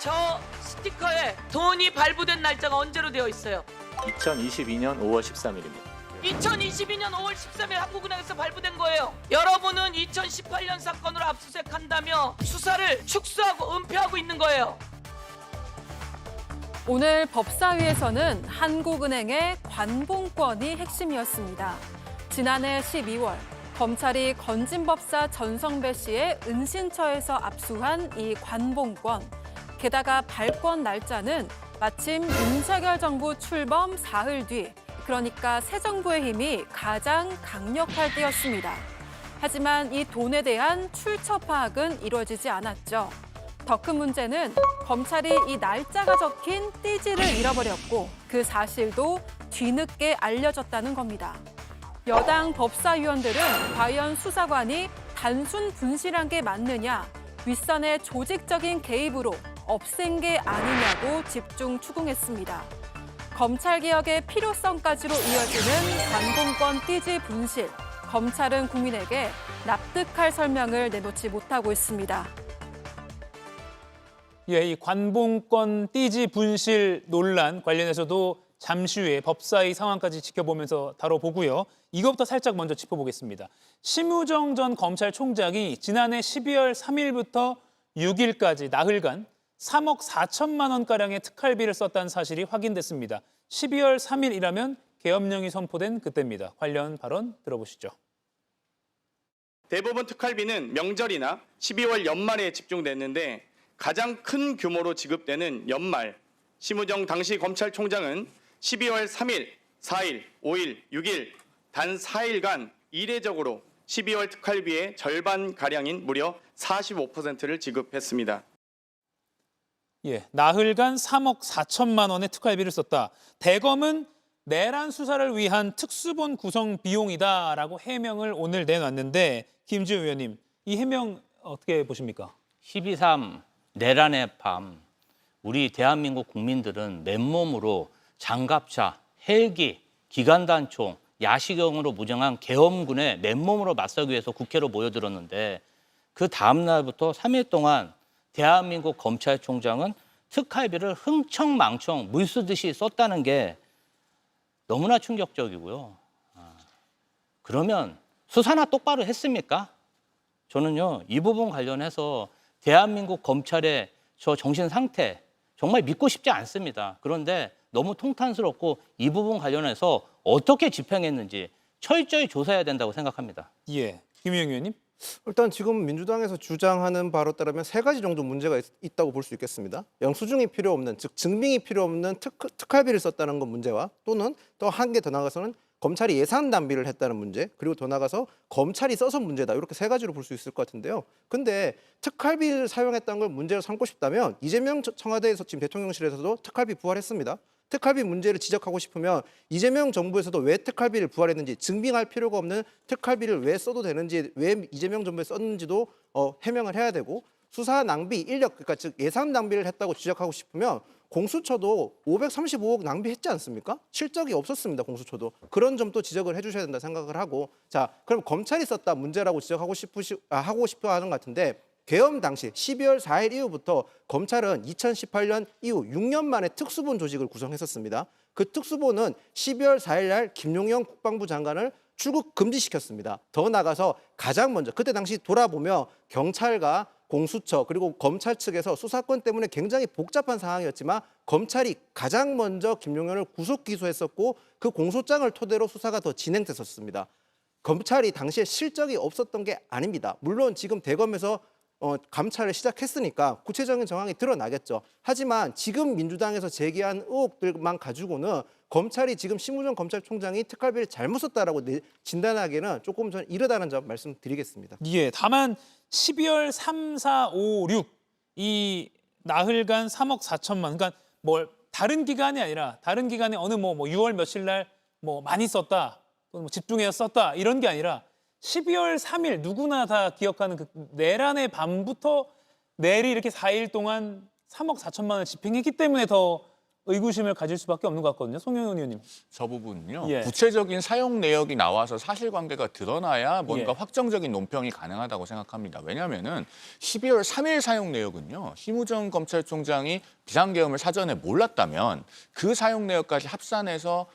저 스티커에 돈이 발부된 날짜가 언제로 되어 있어요? 2022년 5월 13일입니다. 2022년 5월 13일 한국은행에서 발부된 거예요. 여러분은 2018년 사건으로 압수수색한다며 수사를 축소하고 은폐하고 있는 거예요. 오늘 법사위에서는 한국은행의 관봉권이 핵심이었습니다. 지난해 12월 검찰이 건진법사 전성배 씨의 은신처에서 압수한 이 관봉권. 게다가 발권 날짜는 마침 윤석열 정부 출범 사흘 뒤, 그러니까 새 정부의 힘이 가장 강력할 때였습니다. 하지만 이 돈에 대한 출처 파악은 이루어지지 않았죠. 더 큰 문제는 검찰이 이 날짜가 적힌 띠지를 잃어버렸고 그 사실도 뒤늦게 알려졌다는 겁니다. 여당 법사위원들은 과연 수사관이 단순 분실한 게 맞느냐, 윗선의 조직적인 개입으로 없앤 게 아니냐고 집중 추궁했습니다. 검찰개혁의 필요성까지로 이어지는 관공권 띠지 분실. 검찰은 국민에게 납득할 설명을 내놓지 못하고 있습니다. 예, 이 관봉권 띠지 분실 논란 관련해서도 잠시 후에 법사위 상황까지 지켜보면서 다뤄보고요. 이것부터 살짝 먼저 짚어보겠습니다. 심우정 전 검찰총장이 지난해 12월 3일부터 6일까지 나흘간 3억 4천만 원가량의 특활비를 썼다는 사실이 확인됐습니다. 12월 3일이라면 계엄령이 선포된 그때입니다. 관련 발언 들어보시죠. 대부분 특활비는 명절이나 12월 연말에 집중됐는데 가장 큰 규모로 지급되는 연말, 심우정 당시 검찰총장은 12월 3일, 4일, 5일, 6일 단 4일간 이례적으로 12월 특활비의 절반가량인 무려 45%를 지급했습니다. 예, 나흘간 3억 4천만 원의 특활비를 썼다. 대검은 내란 수사를 위한 특수본 구성 비용이다라고 해명을 오늘 내놨는데 김지우 의원님, 이 해명 어떻게 보십니까? 12.3 내란의 밤, 우리 대한민국 국민들은 맨몸으로 장갑차, 헬기, 기관단총, 야시경으로 무장한 계엄군에 맨몸으로 맞서기 위해서 국회로 모여들었는데 그 다음 날부터 3일 동안 대한민국 검찰총장은 특활비를 흥청망청 물 쓰듯이 썼다는 게 너무나 충격적이고요. 그러면 수사나 똑바로 했습니까? 저는요, 이 부분 관련해서 대한민국 검찰의 저 정신 상태 정말 믿고 싶지 않습니다. 그런데 너무 통탄스럽고 이 부분 관련해서 어떻게 집행했는지 철저히 조사해야 된다고 생각합니다. 예, 김의영 의원님. 일단 지금 민주당에서 주장하는 바로 따르면 세 가지 정도 문제가 있다고 볼 수 있겠습니다. 영수증이 필요 없는, 즉 증빙이 필요 없는 특활비를 썼다는 건 문제와 또는 또 한 개 더 나가서는 검찰이 예산 낭비를 했다는 문제, 그리고 더 나가서 검찰이 써서 문제다. 이렇게 세 가지로 볼 수 있을 것 같은데요. 근데 특활비를 사용했다는 걸 문제로 삼고 싶다면 이재명 청와대에서 지금 대통령실에서도 특활비 부활했습니다. 특활비 문제를 지적하고 싶으면 이재명 정부에서도 왜 특활비를 부활했는지, 증빙할 필요가 없는 특활비를 왜 써도 되는지, 왜 이재명 정부에 썼는지도 해명을 해야 되고, 수사 낭비, 인력, 그러니까 즉 예산 낭비를 했다고 지적하고 싶으면 공수처도 535억 낭비했지 않습니까? 실적이 없었습니다, 공수처도. 그런 점도 지적을 해주셔야 된다 생각을 하고, 자, 그럼 검찰이 썼다 문제라고 지적하고 하고 싶어 하는 것 같은데, 계엄 당시 12월 4일 이후부터 검찰은 2018년 이후 6년 만에 특수본 조직을 구성했었습니다. 그 특수본은 12월 4일 날 김용현 국방부 장관을 출국 금지시켰습니다. 더 나가서 가장 먼저 그때 당시 돌아보며 경찰과 공수처 그리고 검찰 측에서 수사권 때문에 굉장히 복잡한 상황이었지만 검찰이 가장 먼저 김용현을 구속 기소했었고 그 공소장을 토대로 수사가 더 진행됐었습니다. 검찰이 당시에 실적이 없었던 게 아닙니다. 물론 지금 대검에서 감찰을 시작했으니까 구체적인 정황이 드러나겠죠. 하지만 지금 민주당에서 제기한 의혹들만 가지고는 검찰이 지금 심우정 검찰총장이 특활비를 잘못 썼다라고 진단하기에는 조금 전 이르다는 점 말씀드리겠습니다. 예, 다만 12월 3, 4, 5, 6 이 나흘간 3억 4천만, 그러니까 뭐 다른 기간이 아니라 다른 기간에 어느 뭐 6월 며칠 날 뭐 많이 썼다, 또는 뭐 집중해서 썼다 이런 게 아니라 12월 3일 누구나 다 기억하는 그 내란의 밤부터 내리 이렇게 4일 동안 3억 4천만 원을 집행했기 때문에 더 의구심을 가질 수밖에 없는 것 같거든요. 송영은 의원님. 저 부분은요. 예. 구체적인 사용 내역이 나와서 사실관계가 드러나야 뭔가 예. 확정적인 논평이 가능하다고 생각합니다. 왜냐하면은 12월 3일 사용 내역은요. 심우정 검찰총장이 비상계엄을 사전에 몰랐다면 그 사용 내역까지 합산해서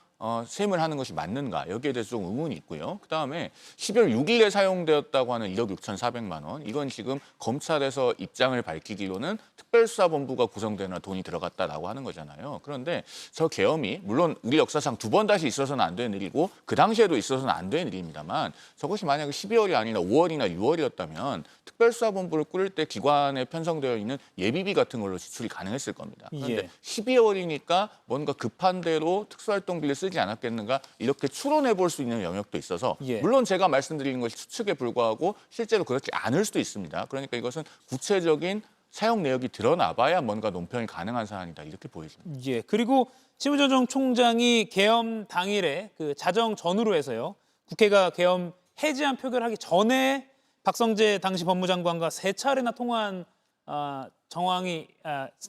세임을 하는 것이 맞는가 여기에 대해서 좀 의문이 있고요. 그다음에 12월 6일에 사용되었다고 하는 1억 6,400만 원 이건 지금 검찰에서 입장을 밝히기로는 특별수사본부가 구성되나 돈이 들어갔다라고 하는 거잖아요. 그런데 저 계엄이 물론 우리 역사상 2번 다시 있어서는 안 되는 일이고 그 당시에도 있어서는 안 되는 일입니다만 저것이 만약에 12월이 아니라 5월이나 6월이었다면 특별수사본부를 꾸릴 때 기관에 편성되어 있는 예비비 같은 걸로 지출이 가능했을 겁니다. 그런데 예. 12월이니까 뭔가 급한 대로 특수활동비를 쓰지 않았겠는가 이렇게 추론해 볼 수 있는 영역도 있어서 예. 물론 제가 말씀드리는 것이 추측에 불과하고 실제로 그렇지 않을 수도 있습니다. 그러니까 이것은 구체적인 사용 내역이 드러나봐야 뭔가 논평이 가능한 사안이다 이렇게 보여집니다. 예. 그리고 심우정 전 총장이 계엄 당일에 그 자정 전후로 해서요. 국회가 계엄 해제안 표결하기 전에 박성재 당시 법무장관과 3차례나 통화한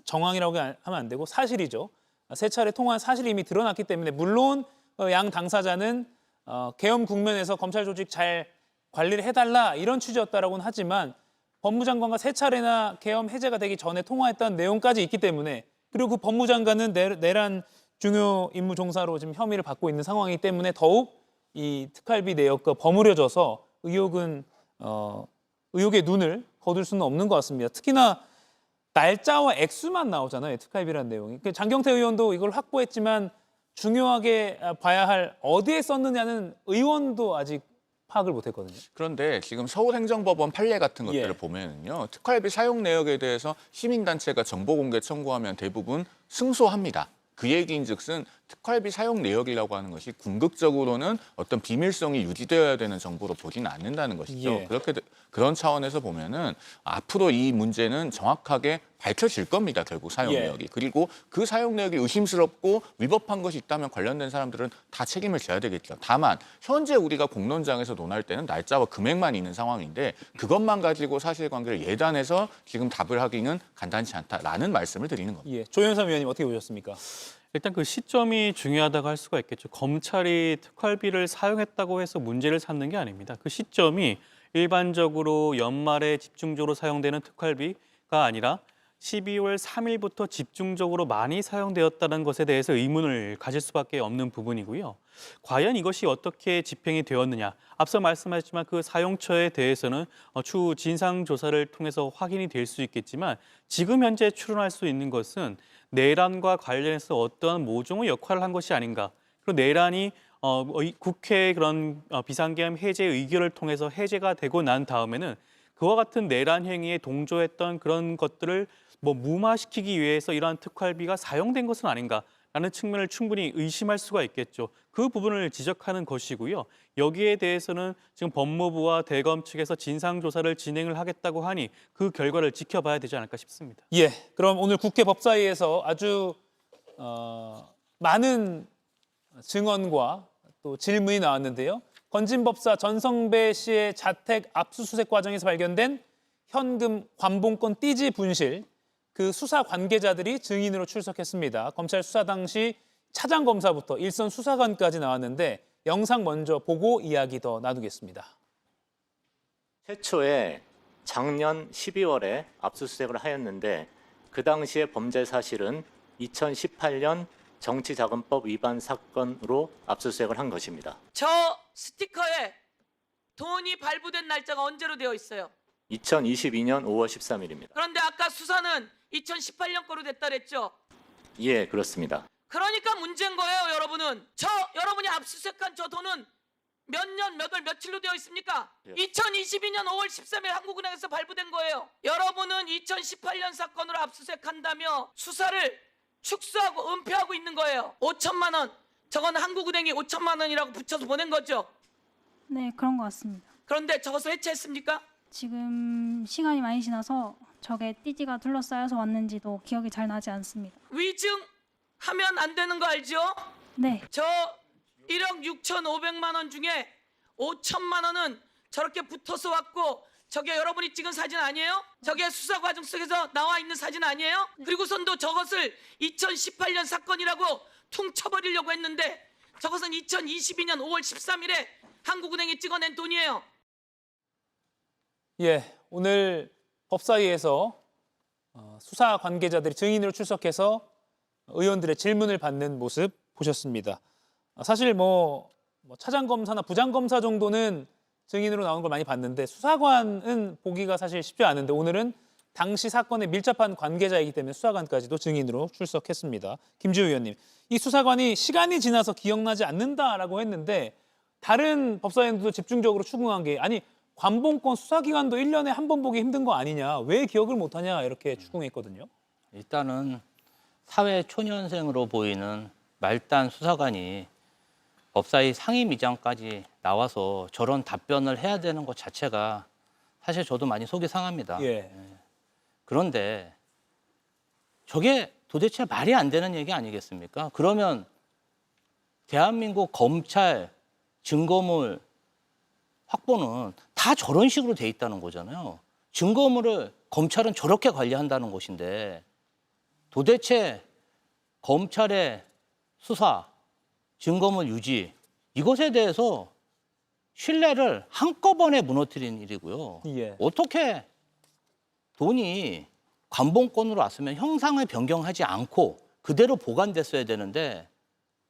정황이라고 하면 안 되고 사실이죠. 3차례 통화한 사실이 이미 드러났기 때문에 물론 양 당사자는 계엄 국면에서 검찰 조직 잘 관리를 해달라 이런 취지였다라고는 하지만 법무장관과 3차례나 계엄 해제가 되기 전에 통화했다는 내용까지 있기 때문에 그리고 그 법무장관은 내란 중요 임무 종사로 지금 혐의를 받고 있는 상황이기 때문에 더욱 이 특활비 내역과 버무려져서 의혹의 눈을 거둘 수는 없는 것 같습니다. 특히나 날짜와 액수만 나오잖아요. 특활비라는 내용이. 장경태 의원도 이걸 확보했지만 중요하게 봐야 할 어디에 썼느냐는 의원도 아직 파악을 못했거든요. 그런데 지금 서울행정법원 판례 같은 것들을 예. 보면요. 특활비 사용 내역에 대해서 시민단체가 정보 공개 청구하면 대부분 승소합니다. 그 얘기인즉슨 특활비 사용 내역이라고 하는 것이 궁극적으로는 어떤 비밀성이 유지되어야 되는 정보로 보지는 않는다는 것이죠. 예. 그런 차원에서 보면은 앞으로 이 문제는 정확하게 밝혀질 겁니다. 결국 사용 예. 내역이. 그리고 그 사용 내역이 의심스럽고 위법한 것이 있다면 관련된 사람들은 다 책임을 져야 되겠죠. 다만 현재 우리가 공론장에서 논할 때는 날짜와 금액만 있는 상황인데 그것만 가지고 사실관계를 예단해서 지금 답을 하기는 간단치 않다라는 말씀을 드리는 겁니다. 예. 조현삼 위원님 어떻게 보셨습니까? 일단 그 시점이 중요하다고 할 수가 있겠죠. 검찰이 특활비를 사용했다고 해서 문제를 삼는 게 아닙니다. 그 시점이 일반적으로 연말에 집중적으로 사용되는 특활비가 아니라 12월 3일부터 집중적으로 많이 사용되었다는 것에 대해서 의문을 가질 수밖에 없는 부분이고요. 과연 이것이 어떻게 집행이 되었느냐. 앞서 말씀하셨지만 그 사용처에 대해서는 추후 진상조사를 통해서 확인이 될 수 있겠지만 지금 현재 추론할 수 있는 것은 내란과 관련해서 어떠한 모종의 역할을 한 것이 아닌가. 그리고 내란이 국회 그런 비상계엄 해제 의결을 통해서 해제가 되고 난 다음에는 그와 같은 내란 행위에 동조했던 그런 것들을 무마시키기 위해서 이러한 특활비가 사용된 것은 아닌가라는 측면을 충분히 의심할 수가 있겠죠. 그 부분을 지적하는 것이고요. 여기에 대해서는 지금 법무부와 대검 측에서 진상조사를 진행을 하겠다고 하니 그 결과를 지켜봐야 되지 않을까 싶습니다. 예. 그럼 오늘 국회 법사위에서 아주 많은 증언과 또 질문이 나왔는데요. 건진법사 전성배 씨의 자택 압수수색 과정에서 발견된 현금 관봉권 띠지 분실, 그 수사 관계자들이 증인으로 출석했습니다. 검찰 수사 당시 차장검사부터 일선 수사관까지 나왔는데 영상 먼저 보고 이야기 더 나누겠습니다. 최초에 작년 12월에 압수수색을 하였는데 그 당시의 범죄 사실은 2018년 정치자금법 위반 사건으로 압수수색을 한 것입니다. 저 스티커에 돈이 발부된 날짜가 언제로 되어 있어요? 2022년 5월 13일입니다. 그런데 아까 수사는 2018년 거로 됐다 그랬죠? 예, 그렇습니다. 그러니까 문제인 거예요, 여러분은. 여러분이 압수수색한 저 돈은 몇 년, 몇 월, 며칠로 되어 있습니까? 예. 2022년 5월 13일 한국은행에서 발부된 거예요. 여러분은 2018년 사건으로 압수수색한다며 수사를 축소하고 은폐하고 있는 거예요. 5천만 원. 저건 한국은행이 5천만 원이라고 붙여서 보낸 거죠. 네, 그런 것 같습니다. 그런데 저것을 해체했습니까? 지금 시간이 많이 지나서 저게 띠지가 둘러싸여서 왔는지도 기억이 잘 나지 않습니다. 위증하면 안 되는 거 알죠? 네, 저 1억 6,500만 원 중에 5천만 원은 저렇게 붙어서 왔고 저게 여러분이 찍은 사진 아니에요? 저게 수사 과정 속에서 나와 있는 사진 아니에요? 그리고선도 저것을 2018년 사건이라고 퉁쳐버리려고 했는데 저것은 2022년 5월 13일에 한국은행이 찍어낸 돈이에요. 예, 오늘 법사위에서 수사 관계자들이 증인으로 출석해서 의원들의 질문을 받는 모습 보셨습니다. 사실 뭐 차장검사나 부장검사 정도는 증인으로 나온 걸 많이 봤는데 수사관은 보기가 사실 쉽지 않은데 오늘은 당시 사건에 밀접한 관계자이기 때문에 수사관까지도 증인으로 출석했습니다. 김지우 의원님, 이 수사관이 시간이 지나서 기억나지 않는다라고 했는데 다른 법사위원들도 집중적으로 추궁한 게 아니 관봉권 수사기관도 1년에 한 번 보기 힘든 거 아니냐, 왜 기억을 못하냐 이렇게 추궁했거든요. 일단은 사회 초년생으로 보이는 말단 수사관이 법사위 상임위장까지 나와서 저런 답변을 해야 되는 것 자체가 사실 저도 많이 속이 상합니다. 예. 그런데 저게 도대체 말이 안 되는 얘기 아니겠습니까? 그러면 대한민국 검찰 증거물 확보는 다 저런 식으로 돼 있다는 거잖아요. 증거물을 검찰은 저렇게 관리한다는 것인데 도대체 검찰의 수사, 증거물 유지 이것에 대해서 신뢰를 한꺼번에 무너뜨린 일이고요. 예. 어떻게 돈이 관봉권으로 왔으면 형상을 변경하지 않고 그대로 보관됐어야 되는데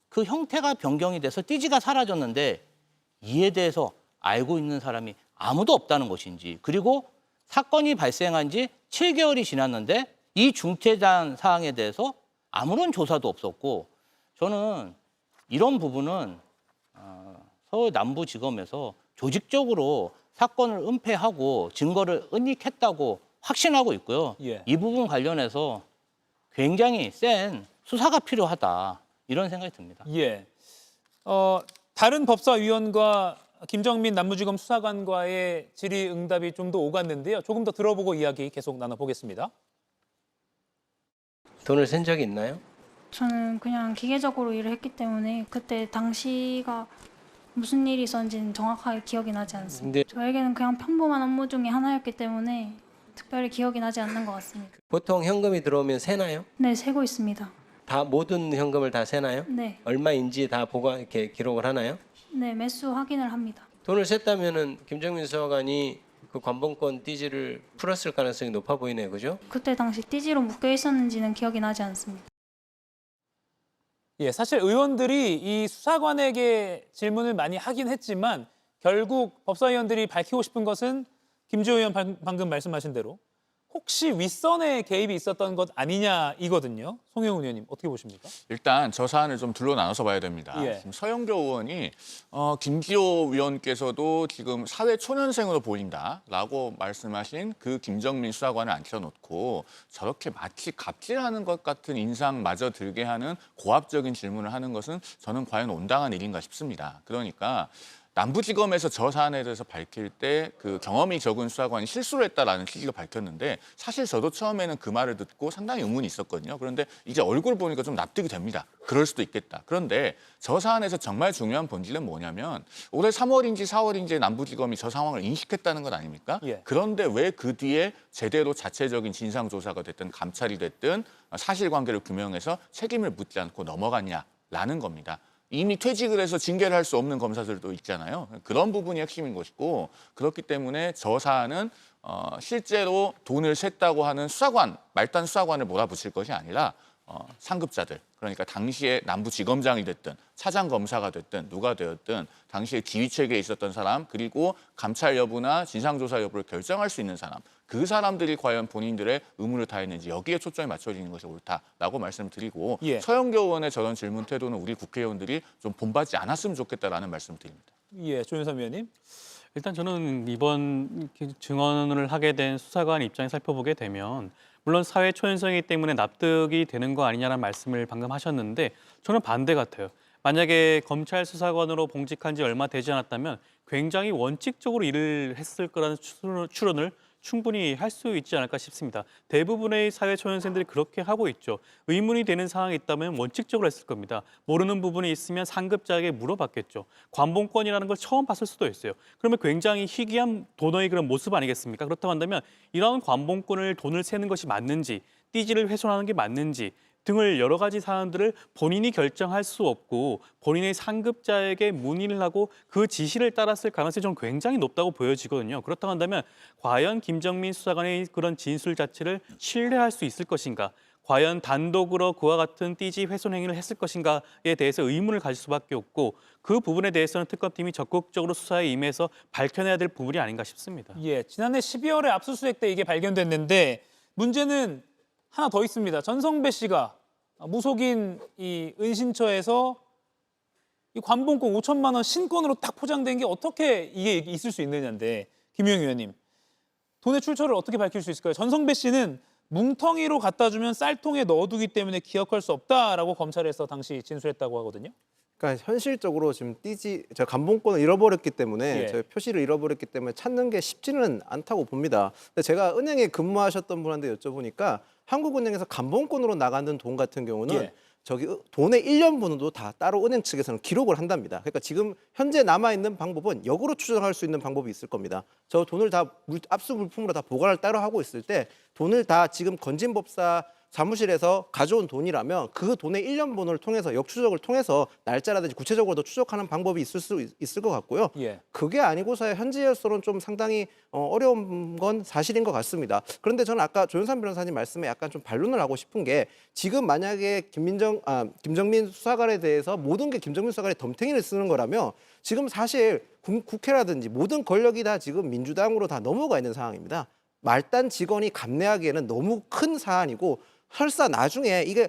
그 형태가 변경이 돼서 띠지가 사라졌는데 이에 대해서 알고 있는 사람이 아무도 없다는 것인지, 그리고 사건이 발생한 지 7개월이 지났는데 이 중대한 사항에 대해서 아무런 조사도 없었고, 저는 이런 부분은 서울 남부지검에서 조직적으로 사건을 은폐하고 증거를 은닉했다고 확신하고 있고요. 예. 이 부분 관련해서 굉장히 센 수사가 필요하다 이런 생각이 듭니다. 예. 다른 법사위원과 김정민 남부지검 수사관과의 질의응답이 좀 더 오갔는데요. 조금 더 들어보고 이야기 계속 나눠보겠습니다. 돈을 센 적이 있나요? 저는 그냥 기계적으로 일을 했기 때문에 그때 당시가 무슨 일이 있었는지는 정확하게 기억이 나지 않습니다. 근데 저에게는 그냥 평범한 업무 중에 하나였기 때문에 특별히 기억이 나지 않는 것 같습니다. 보통 현금이 들어오면 세나요? 네, 세고 있습니다. 다 모든 현금을 다 세나요? 네, 얼마인지 다 보고 이렇게 기록을 하나요? 네, 매수 확인을 합니다. 돈을 셌다면은 김정민 수사관이 그 관봉권 띠지를 풀었을 가능성이 높아 보이네요, 그죠? 그때 당시 띠지로 묶여 있었는지는 기억이 나지 않습니다. 예, 사실 의원들이 이 수사관에게 질문을 많이 하긴 했지만 결국 법사위원들이 밝히고 싶은 것은 김지호 의원 방금 말씀하신 대로 혹시 윗선에 개입이 있었던 것 아니냐 이거든요. 송영훈 의원님 어떻게 보십니까? 일단 저 사안을 좀 둘로 나눠서 봐야 됩니다. 예. 지금 서영교 의원이 김지호 위원께서도 지금 사회 초년생으로 보인다라고 말씀하신 그 김정민 수사관을 앉혀놓고 저렇게 마치 갑질하는 것 같은 인상마저 들게 하는 고압적인 질문을 하는 것은 저는 과연 온당한 일인가 싶습니다. 그러니까 남부지검에서 저 사안에 대해서 밝힐 때 그 경험이 적은 수사관이 실수를 했다라는 취지로 밝혔는데 사실 저도 처음에는 그 말을 듣고 상당히 의문이 있었거든요. 그런데 이제 얼굴 보니까 좀 납득이 됩니다. 그럴 수도 있겠다. 그런데 저 사안에서 정말 중요한 본질은 뭐냐면 올해 3월인지 4월인지 남부지검이 저 상황을 인식했다는 것 아닙니까? 예. 그런데 왜 그 뒤에 제대로 자체적인 진상조사가 됐든 감찰이 됐든 사실관계를 규명해서 책임을 묻지 않고 넘어갔냐라는 겁니다. 이미 퇴직을 해서 징계를 할 수 없는 검사들도 있잖아요. 그런 부분이 핵심인 것이고 그렇기 때문에 저 사안은 실제로 돈을 샜다고 하는 수사관, 말단 수사관을 몰아붙일 것이 아니라 상급자들, 그러니까 당시에 남부지검장이 됐든 차장검사가 됐든 누가 되었든 당시에 지휘체계에 있었던 사람, 그리고 감찰 여부나 진상조사 여부를 결정할 수 있는 사람, 그 사람들이 과연 본인들의 의무를 다했는지 여기에 초점이 맞춰지는 것이 옳다라고 말씀드리고 예. 서영교 의원의 저런 질문 태도는 우리 국회의원들이 좀 본받지 않았으면 좋겠다라는 말씀드립니다. 예, 조윤선 의원님. 일단 저는 이번 증언을 하게 된 수사관 입장에 살펴보게 되면 물론 사회 초년생이기 때문에 납득이 되는 거 아니냐는 말씀을 방금 하셨는데 저는 반대 같아요. 만약에 검찰 수사관으로 봉직한 지 얼마 되지 않았다면 굉장히 원칙적으로 일을 했을 거라는 추론을 충분히 할 수 있지 않을까 싶습니다. 대부분의 사회초년생들이 그렇게 하고 있죠. 의문이 되는 상황이 있다면 원칙적으로 했을 겁니다. 모르는 부분이 있으면 상급자에게 물어봤겠죠. 관봉권이라는 걸 처음 봤을 수도 있어요. 그러면 굉장히 희귀한 도너의 그런 모습 아니겠습니까? 그렇다고 한다면 이런 관봉권을 돈을 세는 것이 맞는지, 띠지를 훼손하는 게 맞는지 등을 여러 가지 사안들을 본인이 결정할 수 없고 본인의 상급자에게 문의를 하고 그 지시를 따랐을 가능성이 좀 굉장히 높다고 보여지거든요. 그렇다고 한다면 과연 김정민 수사관의 그런 진술 자체를 신뢰할 수 있을 것인가? 과연 단독으로 그와 같은 띠지 훼손 행위를 했을 것인가에 대해서 의문을 가질 수밖에 없고 그 부분에 대해서는 특검팀이 적극적으로 수사에 임해서 밝혀내야 될 부분이 아닌가 싶습니다. 예, 지난해 12월에 압수수색 때 이게 발견됐는데 문제는 하나 더 있습니다. 전성배 씨가 무속인 이 은신처에서 이 관봉권 5천만 원 신권으로 딱 포장된 게 어떻게 이게 있을 수 있느냐인데 김용희 의원님, 돈의 출처를 어떻게 밝힐 수 있을까요? 전성배 씨는 뭉텅이로 갖다 주면 쌀통에 넣어두기 때문에 기억할 수 없다라고 검찰에서 당시 진술했다고 하거든요. 그러니까 현실적으로 지금 제가 관봉권을 잃어버렸기 때문에 예. 제 표시를 잃어버렸기 때문에 찾는 게 쉽지는 않다고 봅니다. 근데 제가 은행에 근무하셨던 분한테 여쭤보니까 한국은행에서 관봉권으로 나가는 돈 같은 경우는 예. 저기 돈의 1년 번호도 다 따로 은행 측에서는 기록을 한답니다. 그러니까 지금 현재 남아 있는 방법은 역으로 추정할 수 있는 방법이 있을 겁니다. 저 돈을 다 압수 물품으로 다 보관을 따로 하고 있을 때 돈을 다 지금 건진법사 사무실에서 가져온 돈이라면 그 돈의 1년 번호를 통해서 역추적을 통해서 날짜라든지 구체적으로 추적하는 방법이 있을 것 같고요. 예. 그게 아니고서야 현재로서는 좀 상당히 어려운 건 사실인 것 같습니다. 그런데 저는 아까 조윤선 변호사님 말씀에 약간 좀 반론을 하고 싶은 게 지금 만약에 김정민 수사관에 대해서 모든 게 김정민 수사관의 덤탱이를 쓰는 거라면 지금 사실 국회라든지 모든 권력이 다 지금 민주당으로 다 넘어가 있는 상황입니다. 말단 직원이 감내하기에는 너무 큰 사안이고 설사 나중에 이게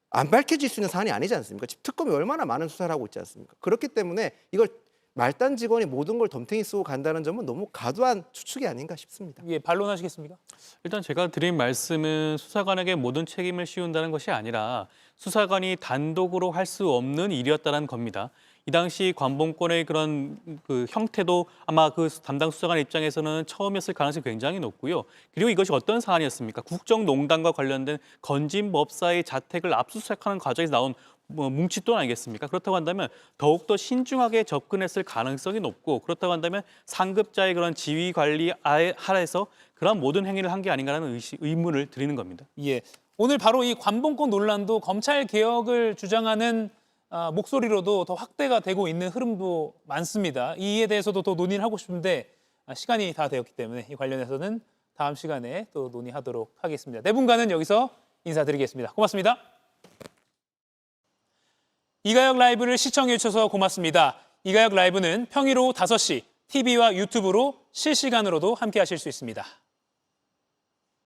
안 밝혀질 수 있는 사안이 아니지 않습니까? 지금 특검이 얼마나 많은 수사를 하고 있지 않습니까? 그렇기 때문에 이걸 말단 직원이 모든 걸 덤탱이 쓰고 간다는 점은 너무 과도한 추측이 아닌가 싶습니다. 예, 반론하시겠습니까? 일단 제가 드린 말씀은 수사관에게 모든 책임을 씌운다는 것이 아니라 수사관이 단독으로 할 수 없는 일이었다는 겁니다. 이 당시 관봉권의 그런 그 형태도 아마 그 담당 수사관 입장에서는 처음이었을 가능성이 굉장히 높고요. 그리고 이것이 어떤 사안이었습니까? 국정농단과 관련된 건진법사의 자택을 압수수색하는 과정에서 나온 뭉칫돈 아니겠습니까? 그렇다고 한다면 더욱더 신중하게 접근했을 가능성이 높고 그렇다고 한다면 상급자의 그런 지휘 관리 하에서 그런 모든 행위를 한 게 아닌가라는 의문을 드리는 겁니다. 예, 오늘 바로 이 관봉권 논란도 검찰 개혁을 주장하는 목소리로도 더 확대가 되고 있는 흐름도 많습니다. 이에 대해서도 더 논의를 하고 싶은데 시간이 다 되었기 때문에 이 관련해서는 다음 시간에 또 논의하도록 하겠습니다. 네 분과는 여기서 인사드리겠습니다. 고맙습니다. 이가혁 라이브를 시청해 주셔서 고맙습니다. 이가혁 라이브는 평일 오후 5시 TV와 유튜브로 실시간으로도 함께 하실 수 있습니다.